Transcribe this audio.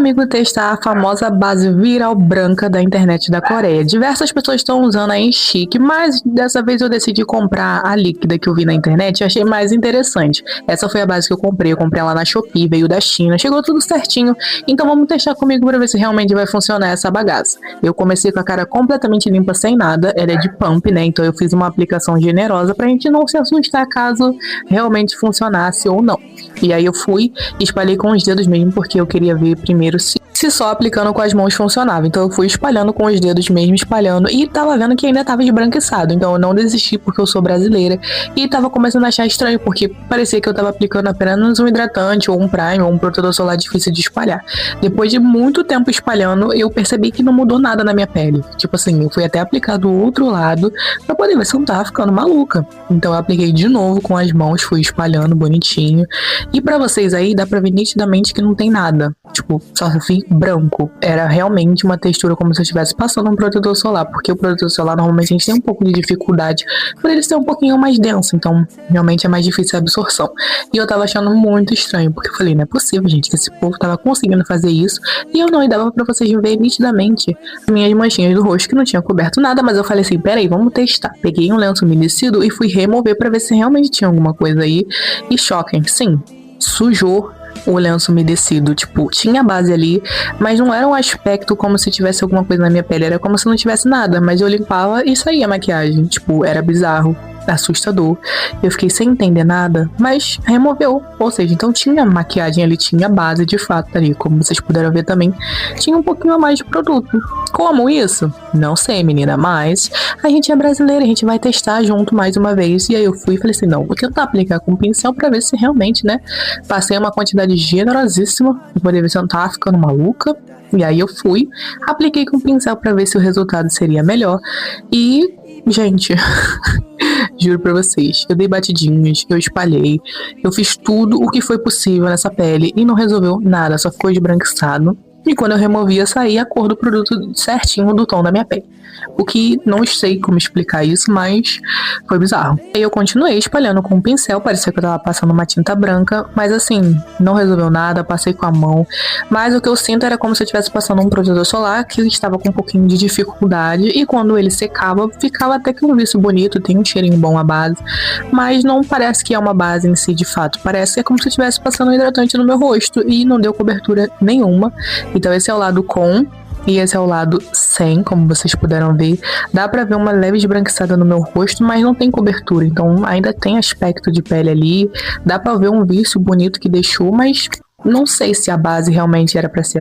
comigo testar a famosa base viral branca da internet da Coreia. Diversas pessoas estão usando a Enchique, mas dessa vez eu decidi comprar a líquida que eu vi na internet e achei mais interessante. Essa foi a base que eu comprei ela na Shopee, veio da China, chegou tudo certinho. Então vamos testar comigo para ver se realmente vai funcionar essa bagaça. Eu comecei com a cara completamente limpa, sem nada, ela é de pump, né? Então eu fiz uma aplicação generosa pra gente não se assustar caso realmente funcionasse ou não. E aí eu fui e espalhei com os dedos mesmo, porque eu queria ver primeiro se só aplicando com as mãos funcionava. Então eu fui espalhando com os dedos mesmo, espalhando, e tava vendo que ainda tava esbranquiçado. Então eu não desisti porque eu sou brasileira e tava começando a achar estranho, porque parecia que eu tava aplicando apenas um hidratante ou um prime ou um protetor solar difícil de espalhar. Depois de muito tempo espalhando, eu percebi que não mudou nada na minha pele. Tipo assim, eu fui até aplicar do outro lado pra poder ver se eu não tava ficando maluca. Então eu apliquei de novo com as mãos, fui espalhando bonitinho. E pra vocês aí, dá pra ver nitidamente que não tem nada. Tipo, só vi branco. Era realmente uma textura como se eu estivesse passando um protetor solar, porque o protetor solar normalmente a gente tem um pouco de dificuldade por ele ser um pouquinho mais denso, então realmente é mais difícil a absorção. E eu tava achando muito estranho, porque eu falei, não é possível, gente, que esse povo tava conseguindo fazer isso, e eu não, e dava pra vocês verem nitidamente as minhas manchinhas do rosto que não tinha coberto nada, mas eu falei assim, peraí, vamos testar. Peguei um lenço umedecido e fui remover pra ver se realmente tinha alguma coisa aí, e choquem, sim, sujou o lenço umedecido, tipo, tinha base ali, mas não era um aspecto como se tivesse alguma coisa na minha pele, era como se não tivesse nada, mas eu limpava e saía a maquiagem, tipo, era bizarro, assustador. Eu fiquei sem entender nada, mas removeu, ou seja, então tinha maquiagem ali, tinha base de fato ali, como vocês puderam ver também, tinha um pouquinho a mais de produto. Como isso? Não sei, menina, mas a gente é brasileira, a gente vai testar junto mais uma vez. E aí eu fui e falei assim, não, vou tentar aplicar com um pincel pra ver se realmente, né, passei uma quantidade generosíssima pra poder ver se eu não tava ficando maluca. E aí eu fui, apliquei com o pincel pra ver se o resultado seria melhor. E, gente, juro pra vocês, eu dei batidinhas, eu espalhei, eu fiz tudo o que foi possível nessa pele e não resolveu nada, só ficou esbranquiçado. E quando eu removia, saía a cor do produto certinho do tom da minha pele. O que não sei como explicar isso, mas foi bizarro. Aí eu continuei espalhando com o pincel, parecia que eu tava passando uma tinta branca, mas assim, não resolveu nada, passei com a mão. Mas o que eu sinto era como se eu estivesse passando um protetor solar que estava com um pouquinho de dificuldade, e quando ele secava, ficava até que um viço bonito, tem um cheirinho bom a base, mas não parece que é uma base em si de fato, parece que é como se eu estivesse passando um hidratante no meu rosto, e não deu cobertura nenhuma. Então esse é o lado com e esse é o lado sem, como vocês puderam ver. Dá pra ver uma leve esbranquiçada no meu rosto, mas não tem cobertura, então ainda tem aspecto de pele ali. Dá pra ver um vício bonito que deixou, mas não sei se a base realmente era pra ser